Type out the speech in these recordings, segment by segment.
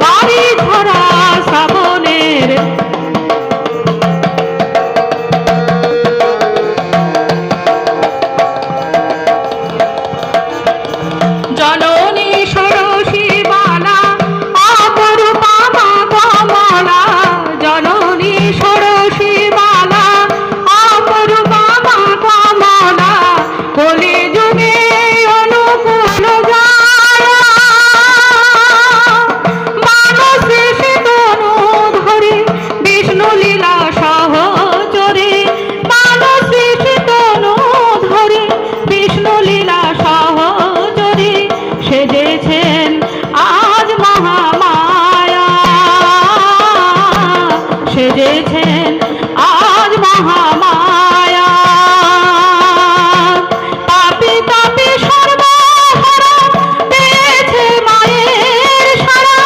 বাড়ি ঝরা শ্রাবণের জননী ষোড়শী বালা অপরূপা মা কমলা, জননী ষোড়শী বালা অপরূপা মা কমলা, কলি যুগে অনুকূল যারা মানসে সে তনু ধরে বিষ্ণু লীলা সহচরে, মানসে সে তনু ধরে বিষ্ণু লীলা সহচরে সেজেছেন আজ মহামায়া, সেজেছেন আজ মহামায়া। পাপী তাপী সর্বহারা পেয়েছে মায়ের সারা,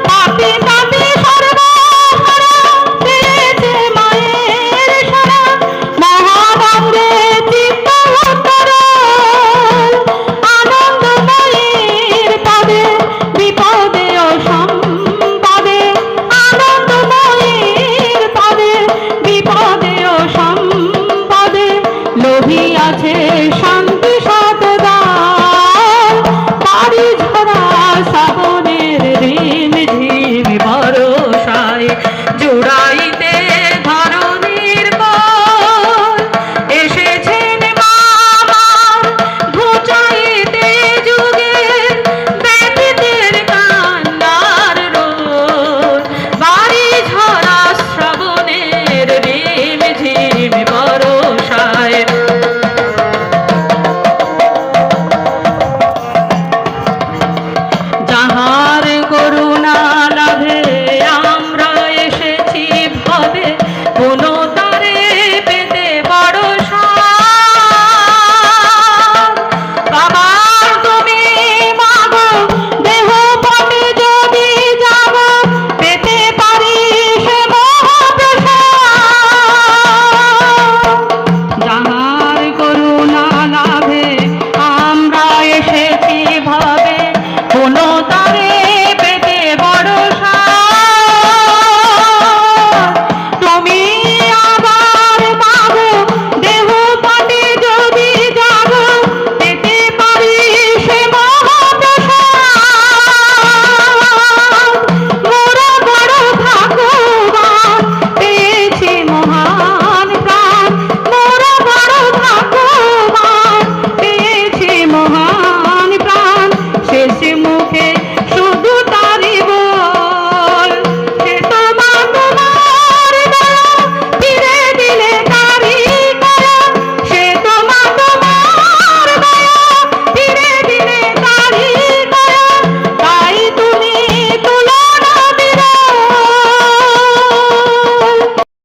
পাপী তাপী সর্বহারা পেয়েছে মায়ের সারা, মহানন্দে চিত্ত উত্তরল আনন্দময়ীর পদে বিপদে ও সম্পদে, আনন্দময়ীর পদে বিপদে ও সম্পদে লোভিয়াছে শান্তি শতদান, বাড়ি ঝরা শ্রাবণের রিম ঝিম বরষায় জোড়া